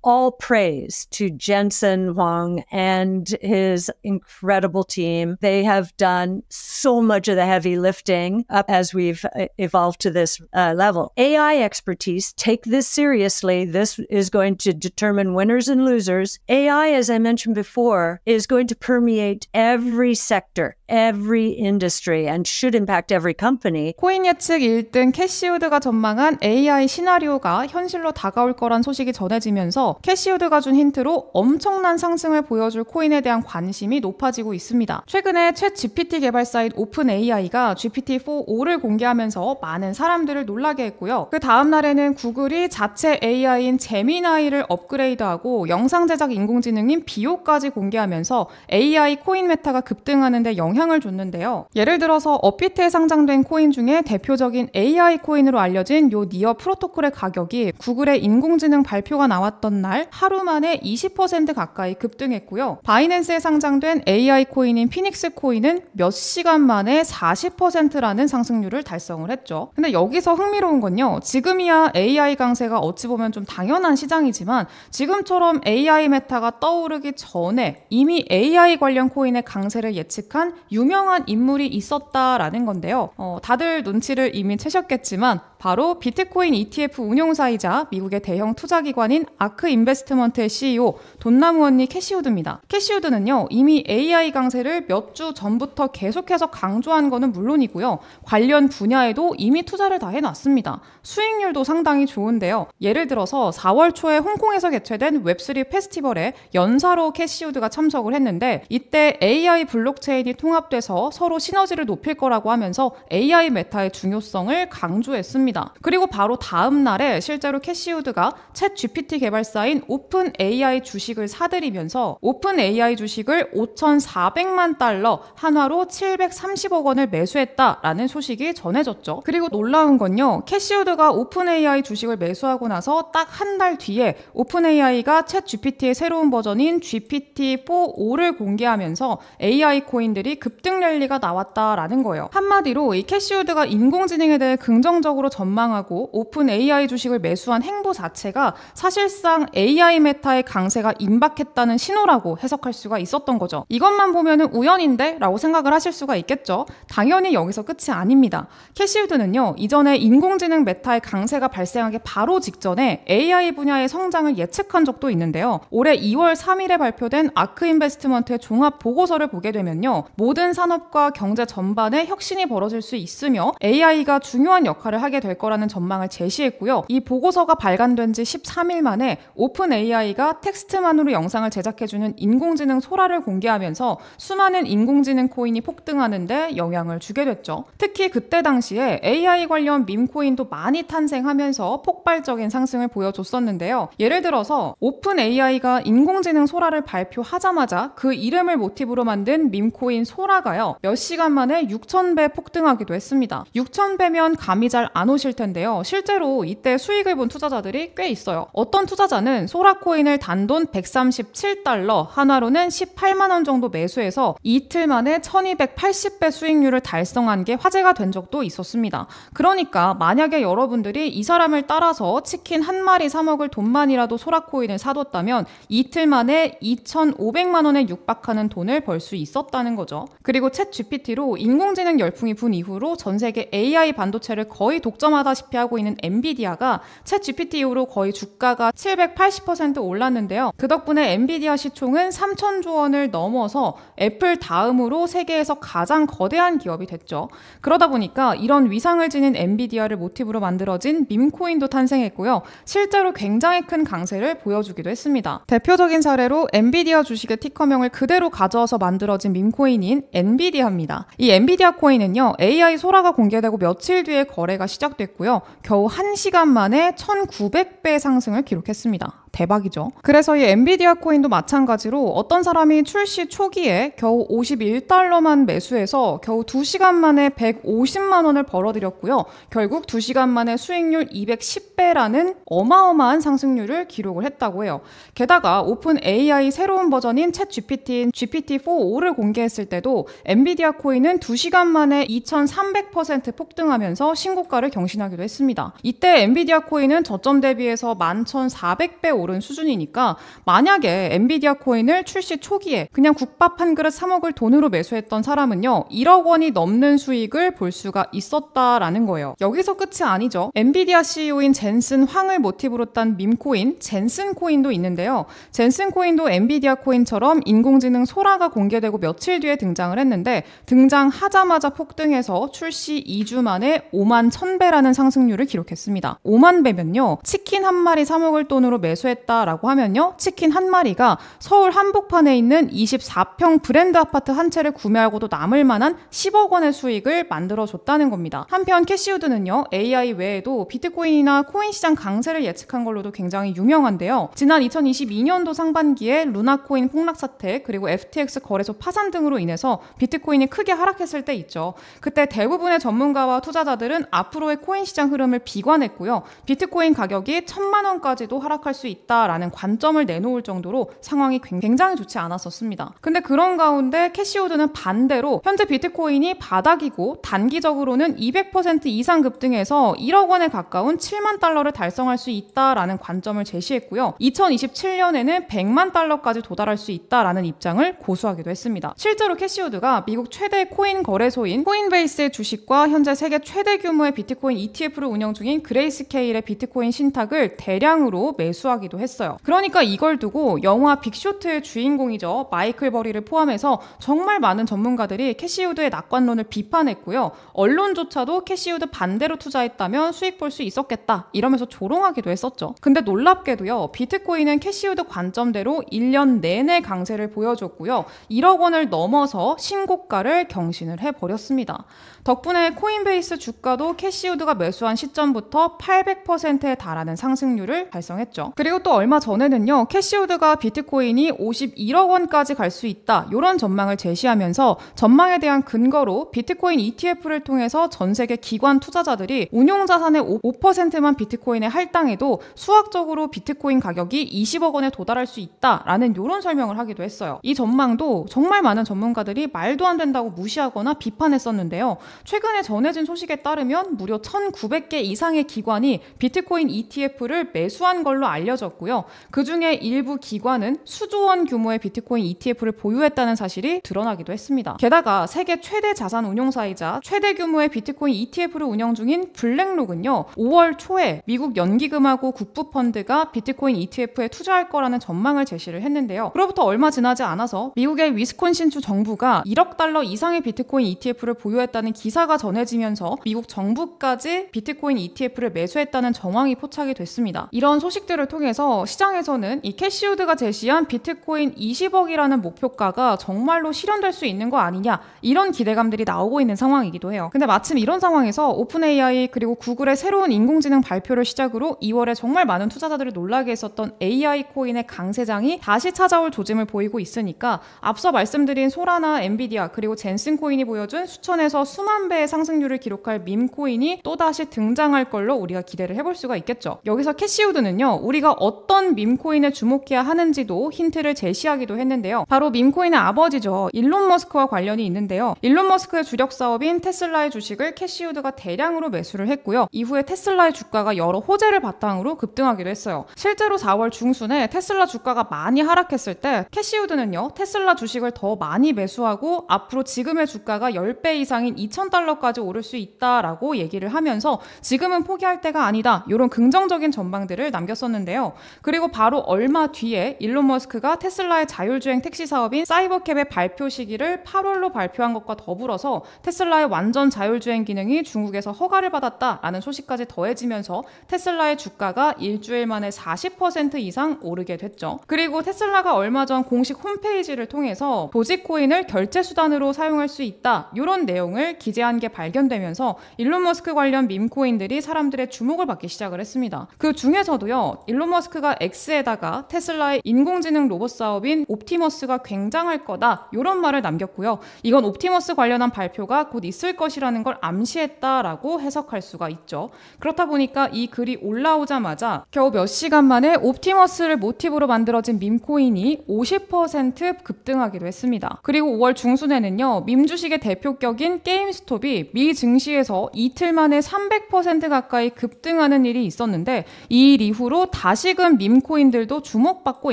all praise to Jensen Huang and his incredible team. They have done so much of the heavy lifting up as we've evolved to this level. AI expertise, take this seriously. This is going to determine winners and losers. AI, as I mentioned before, is going to permeate every sector, every industry, and should impact every company. 코인 예측 1등 캐시우드가 전망한 AI 시나리오가 현실로 다가올 거란 소식이 전해지면서 캐시우드가 준 힌트로 엄청난 상승을 보여줄 코인에 대한 관심이 높아지고 있습니다. 최근에 챗 GPT 개발사인 오픈 AI가 GPT-4.5를 공개하면서 많은 사람들을 놀라게 했고요. 그 다음 날에는 구글이 자체 AI인 제미나이를 업그레이드하고 영상 제작 인공지능인 비오까지 공개하면서 AI 코인 메타가 급등하는 데 영향을 줬는데요. 예를 들어서 업비트에 상장된 코인 중에 대표적인 AI 코인으로 알려진 요 니어 프로토콜의 가격이 구글의 인공지능 발표가 나왔던 날 하루 만에 20% 가까이 급등했고요. 바이낸스에 상장된 AI 코인인 피닉스 코인은 몇 시간 만에 40%라는 상승률을 달성을 했죠. 근데 여기서 흥미로운 건요. 지금이야 AI 강세가 어찌 보면 좀 당연한 시장이지만 지금처럼 AI 메타가 떠오르기 전에 이미 AI 관련 코인의 강세를 예측한 유명한 인물이 있었다라는 건데요. 다들 눈치를 이미 채셨겠지만 바로 비트코인 ETF 운용사이자 미국의 대형 투자기관인 아크 인베스트먼트의 CEO 돈나무 언니 캐시우드입니다. 캐시우드는요, 이미 AI 강세를 몇 주 전부터 계속해서 강조한 거는 물론이고요. 관련 분야에도 이미 투자를 다 해놨습니다. 수익률도 상당히 좋은데요. 예를 들어서 4월 초에 홍콩에서 개최된 웹3 페스티벌에 연사로 캐시우드가 참석을 했는데 이때 AI 블록체인이 통합돼서 서로 시너지를 높일 거라고 하면서 AI 메타의 중요성을 강조했습니다. 그리고 바로 다음 날에 실제로 캐시우드가 챗 GPT 개발사인 오픈 AI 주식을 사들이면서 오픈 AI 주식을 5,400만 달러, 한화로 730억 원을 매수했다라는 소식이 전해졌죠. 그리고 놀라운 건요. 캐시우드가 오픈 AI 주식을 매수하고 나서 딱 한 달 뒤에 오픈 AI가 챗 GPT의 새로운 버전인 GPT-4.5를 공개하면서 AI 코인들이 급등 랠리가 나왔다라는 거예요. 한마디로 이 캐시우드가 인공지능에 대해 긍정적으로 전망하고 오픈 AI 주식을 매수한 행보 자체가 사실상 AI 메타의 강세가 임박했다는 신호라고 해석할 수가 있었던 거죠. 이것만 보면은 우연인데? 라고 생각을 하실 수가 있겠죠. 당연히 여기서 끝이 아닙니다. 캐시우드는요, 이전에 인공지능 메타의 강세가 발생하기 바로 직전에 AI 분야의 성장을 예측한 적도 있는데요. 올해 2월 3일에 발표된 아크 인베스트먼트의 종합 보고서를 보게 되면요. 모든 산업과 경제 전반에 혁신이 벌어질 수 있으며 AI가 중요한 역할을 하게 될 거라는 전망을 제시했고요. 이 보고서가 발간된 지 13일 만에 오픈 AI가 텍스트만으로 영상을 제작해주는 인공지능 소라를 공개하면서 수많은 인공지능 코인이 폭등하는데 영향을 주게 됐죠. 특히 그때 당시에 AI 관련 밈코인도 많이 탄생하면서 폭발적인 상승을 보여줬었는데요. 예를 들어서 오픈 AI가 인공지능 소라를 발표하자마자 그 이름을 모티브로 만든 밈코인 소라가요. 몇 시간 만에 6,000배 폭등하기도 했습니다. 6,000배면 감이 잘 안 오실 텐데요. 실제로 이때 수익을 본 투자자들이 꽤 있어요. 어떤 투자자는 소라 코인을 단돈 137달러, 한화로는 18만 원 정도 매수해서 이틀 만에 1280배 수익률을 달성한 게 화제가 된 적도 있었습니다. 그러니까 만약에 여러분들이 이 사람을 따라서 치킨 한 마리 사 먹을 돈만이라도 소라 코인을 사뒀다면 이틀 만에 2,500만 원에 육박하는 돈을 벌 수 있었다는 거죠. 그리고 챗 GPT로 인공지능 열풍이 분 이후로 전 세계 AI 반도체를 거의 독점하다시피 하고 있는 엔비디아가 챗 GPT 이후로 거의 주가가 780% 올랐는데요. 그 덕분에 엔비디아 시총은 3,000조 원을 넘어서 애플 다음으로 세계에서 가장 거대한 기업이 됐죠. 그러다 보니까 이런 위상을 지닌 엔비디아를 모티브로 만들어진 밈코인도 탄생했고요. 실제로 굉장히 큰 강세를 보여주기도 했습니다. 대표적인 사례로 엔비디아 주식의 티커명을 그대로 가져와서 만들어진 밈코인인 엔비디아입니다. 이 엔비디아 코인은요, AI 소라가 공개되고 며칠 뒤에 거래가 시작됐고요. 겨우 1시간 만에 1,900배 상승을 기록했습니다. 대박이죠. 그래서 이 엔비디아 코인도 마찬가지로 어떤 사람이 출시 초기에 겨우 51달러만 매수해서 겨우 2시간 만에 150만 원을 벌어들였고요. 결국 2시간 만에 수익률 210배라는 어마어마한 상승률을 기록을 했다고 해요. 게다가 오픈 AI 새로운 버전인 챗 GPT인 GPT-4.5를 공개했을 때도 엔비디아 코인은 2시간 만에 2300% 폭등하면서 신고가를 경신하기도 했습니다. 이때 엔비디아 코인은 저점 대비해서 11,400배 오른 수준이니까 만약에 엔비디아 코인을 출시 초기에 그냥 국밥 한 그릇 사 먹을 돈으로 매수했던 사람은요 1억 원이 넘는 수익을 볼 수가 있었다라는 거예요. 여기서 끝이 아니죠. 엔비디아 CEO인 젠슨 황을 모티브로 딴 밈코인 젠슨 코인도 있는데요. 젠슨 코인도 엔비디아 코인처럼 인공지능 소라가 공개되고 며칠 뒤에 등장을 했는데 등장하자마자 폭등해서 출시 2주 만에 5만 1000배라는 상승률을 기록했습니다. 5만 배면요 치킨 한 마리 사 먹을 돈으로 매수했다라고 하면요 치킨 한 마리가 서울 한복판에 있는 24평 브랜드 아파트 한 채를 구매하고도 남을 만한 10억 원의 수익을 만들어줬다는 겁니다. 한편 캐시우드는요 AI 외에도 비트코인이나 코인 시장 강세를 예측한 걸로도 굉장히 유명한데요. 지난 2022년도 상반기에 루나코인 폭락 사태 그리고 FTX 거래소 파산 등으로 인해서 비트코인이 크게 하락했을 때 있죠. 그때 대부분의 전문가와 투자자들은 앞으로의 코인 시장 흐름을 비관했고요. 비트코인 가격이 1000만 원까지도 하락할 수 있다라는 관점을 내놓을 정도로 상황이 굉장히 좋지 않았었습니다. 근데 그런 가운데 캐시우드는 반대로 현재 비트코인이 바닥이고 단기적으로는 200% 이상 급등해서 1억 원에 가까운 7만 달러를 달성할 수 있다라는 관점을 제시했고요. 2027년에는 100만 달러까지 도달할 수 있다라는 입장을 고수하기도 했습니다. 실제로 캐시우드가 미국 최대 코인 거래소인 코인베이스의 주식과 현재 세계 최대 규모의 비트코인 ETF를 운영 중인 그레이스케일의 비트코인 신탁을 대량으로 매수하기도 했어요. 그러니까 이걸 두고 영화 빅쇼트의 주인공이죠. 마이클 버리를 포함해서 정말 많은 전문가들이 캐시우드의 낙관론을 비판했고요. 언론조차도 캐시우드 반대로 투자했다면 수익 볼 수 있었겠다 이러면서 조롱하기도 했었죠. 근데 놀랍게도요. 비트코인은 캐시우드 관점대로 1년 내내 강세를 보여줬고요. 1억 원을 넘어서 신고가를 경신을 해버렸습니다. 덕분에 코인베이스 주가도 캐시우드가 매수한 시점부터 800%에 달하는 상승률을 달성했죠. 그리고 또 얼마 전에는요. 캐시우드가 비트코인이 51억 원까지 갈 수 있다 이런 전망을 제시하면서 전망에 대한 근거로 비트코인 ETF를 통해서 전 세계 기관 투자자들이 운용자산의 5%만 비트코인에 할당해도 수학적으로 비트코인 가격이 20억 원에 도달할 수 있다라는 이런 설명을 하기도 했어요. 이 전망도 정말 많은 전문가들이 말도 안 된다고 무시하거나 비판했었는데요. 최근에 전해진 소식에 따르면 무려 1900개 이상의 기관이 비트코인 ETF를 매수한 걸로 알려졌고요. 그중에 일부 기관은 수조 원 규모의 비트코인 ETF를 보유했다는 사실이 드러나기도 했습니다. 게다가 세계 최대 자산 운용사이자 최대 규모의 비트코인 ETF를 운영 중인 블랙록은요. 5월 초에 미국 연기금하고 국부펀드가 비트코인 ETF에 투자할 거라는 전망을 제시를 했는데요. 그로부터 얼마 지나지 않아서 미국의 위스콘신주 정부가 1억 달러 이상의 비트코인 ETF를 보유했다는 기사가 전해지면서 미국 정부까지 비트코인 ETF를 매수했다는 정황이 포착이 됐습니다. 이런 소식들을 통해서 시장에서는 이 캐시우드가 제시한 비트코인 20억이라는 목표가가 정말로 실현될 수 있는 거 아니냐 이런 기대감들이 나오고 있는 상황이기도 해요. 근데 마침 이런 상황에서 오픈 AI 그리고 구글의 새로운 인공지능 발표를 시작으로 2월에 정말 많은 투자자들을 놀라게 했었던 AI 코인의 강세장이 다시 찾아올 조짐을 보이고 있으니까 앞서 말씀드린 소라나 엔비디아 그리고 젠슨 코인이 보여준 수천에서 수만 배의 상승률을 기록할 밈코인이 또다시 등장할 걸로 우리가 기대를 해볼 수가 있겠죠. 여기서 캐시우드는요. 우리가 어떤 밈코인에 주목해야 하는지도 힌트를 제시하기도 했는데요. 바로 밈코인의 아버지죠. 일론 머스크와 관련이 있는데요. 일론 머스크의 주력 사업인 테슬라의 주식을 캐시우드가 대량으로 매수를 했고요. 이후에 테슬라의 주가가 여러 호재를 바탕으로 급등하기도 했어요. 실제로 4월 중순에 테슬라 주가가 많이 하락했을 때 캐시우드는요. 테슬라 주식을 더 많이 매수하고 앞으로 지금의 주가가 10배 이상인 2000달러까지 오를 수 있다라고 얘기를 하면서 지금은 포기할 때가 아니다. 이런 긍정적인 전망들을 남겼었는데요. 그리고 바로 얼마 뒤에 일론 머스크가 테슬라의 자율주행 택시 사업인 사이버캡의 발표 시기를 8월로 발표한 것과 더불어서 테슬라의 완전 자율주행 기능이 중국에서 허가를 받았다라는 소식까지 더해지면서 테슬라의 주가가 일주일 만에 40% 이상 오르게 됐죠. 그리고 테슬라가 얼마 전 공식 홈페이지를 통해서 도지코인을 결제 수단으로 사용할 수 있다. 이런 내용을 기재한 게 발견되면서 일론 머스크 관련 밈코인들이 사람들의 주목을 받기 시작을 했습니다. 그 중에서도요. 일론 머스크가 X에다가 테슬라의 인공지능 로봇 사업인 옵티머스가 굉장할 거다. 이런 말을 남겼고요. 이건 옵티머스 관련한 발표가 곧 있을 것이라는 걸 암시했다라고 해석할 수가 있죠. 그렇다 보니까 이 글이 올라오자마자 겨우 몇 시간 만에 옵티머스를 모티브로 만들어진 밈코인이 50% 급등하기도 했습니다. 그리고 5월 중순에는요. 밈 주식의 대표격인 게임스톱이 미 증시에서 이틀 만에 300% 가까이 급등하는 일이 있었는데 이 일 이후로 다시 아직은 밈코인들도 주목받고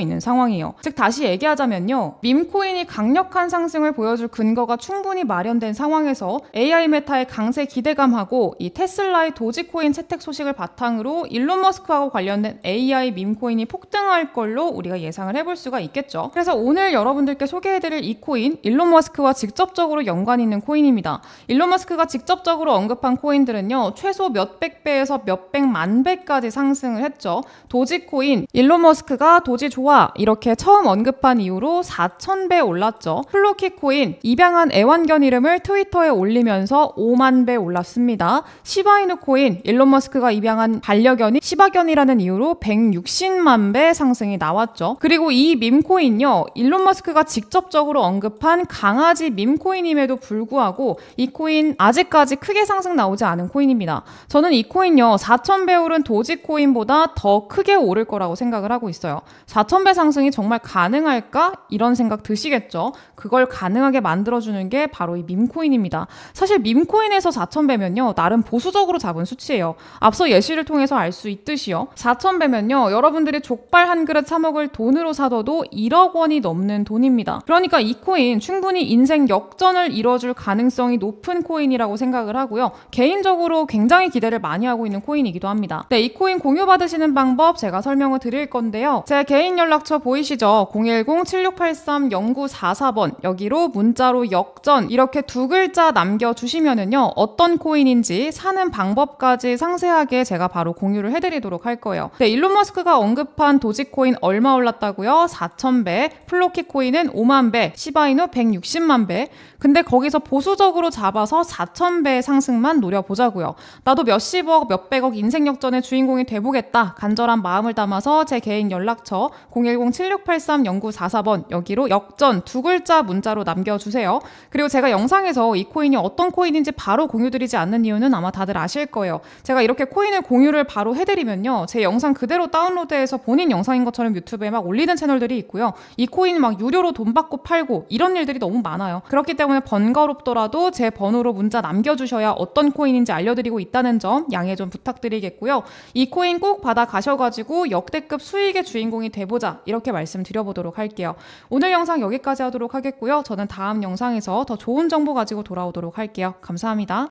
있는 상황이에요. 즉 다시 얘기하자면요. 밈코인이 강력한 상승을 보여줄 근거가 충분히 마련된 상황에서 AI 메타의 강세 기대감하고 이 테슬라의 도지코인 채택 소식을 바탕으로 일론 머스크하고 관련된 AI 밈코인이 폭등할 걸로 우리가 예상을 해볼 수가 있겠죠. 그래서 오늘 여러분들께 소개해드릴 이 코인, 일론 머스크와 직접적으로 연관 있는 코인입니다. 일론 머스크가 직접적으로 언급한 코인들은요. 최소 몇백 배에서 몇백만 배까지 상승을 했죠. 도지코인, 일론 머스크가 도지 좋아 이렇게 처음 언급한 이후로 4,000배 올랐죠. 플로키코인, 입양한 애완견 이름을 트위터에 올리면서 5만 배 올랐습니다. 시바이누 코인, 일론 머스크가 입양한 반려견이 시바견이라는 이유로 160만 배 상승이 나왔죠. 그리고 이 밈코인요. 일론 머스크가 직접적으로 언급한 강아지 밈코인임에도 불구하고 이 코인 아직까지 크게 상승 나오지 않은 코인입니다. 저는 이 코인요. 4,000배 오른 도지코인보다 더 크게 오를 거라고 생각을 하고 있어요. 4,000배 상승이 정말 가능할까? 이런 생각 드시겠죠? 그걸 가능하게 만들어주는 게 바로 이 밈코인입니다. 사실 밈코인에서 4,000배면요. 나름 보수적으로 잡은 수치예요. 앞서 예시를 통해서 알 수 있듯이요. 4,000배면요. 여러분들이 족발 한 그릇 사 먹을 돈으로 사둬도 1억 원이 넘는 돈입니다. 그러니까 이 코인 충분히 인생 역전을 이뤄줄 가능성이 높은 코인이라고 생각을 하고요. 개인적으로 굉장히 기대를 많이 하고 있는 코인이기도 합니다. 네, 이 코인 공유 받으시는 방법 제가 설명을 드릴 건데요. 제 개인 연락처 보이시죠? 010-7683-0944번 여기로 문자로 역전 이렇게 두 글자 남겨주시면은요. 어떤 코인인지 사는 방법까지 상세하게 제가 바로 공유를 해드리도록 할 거예요. 네, 일론 머스크가 언급한 도지코인 얼마 올랐다고요? 4,000배, 플로키 코인은 5만 배, 시바이누 160만 배. 근데 거기서 보수적으로 잡아서 4,000배 상승만 노려보자고요. 나도 몇십억, 몇백억 인생 역전의 주인공이 돼보겠다. 간절한 마음을 담아서 제 개인 연락처 010-7683-0944번 여기로 역전 두 글자 문자로 남겨주세요. 그리고 제가 영상에서 이 코인이 어떤 코인인지 바로 공유드리지 않는 이유는 아마 다들 아실 거예요. 제가 이렇게 코인을 공유를 바로 해드리면요. 제 영상 그대로 다운로드해서 본인 영상인 것처럼 유튜브에 막 올리는 채널들이 있고요. 이 코인 막 유료로 돈 받고 팔고 이런 일들이 너무 많아요. 그렇기 때문에 번거롭더라도 제 번호로 문자 남겨주셔야 어떤 코인인지 알려드리고 있다는 점 양해 좀 부탁드리겠고요. 이 코인 꼭 받아 가셔가지고 역대급 수익의 주인공이 돼보자 이렇게 말씀드려보도록 할게요. 오늘 영상 여기까지 하도록 하겠고요. 저는 다음 영상에서 더 좋은 정보 가지고 돌아오도록 할게요. 감사합니다.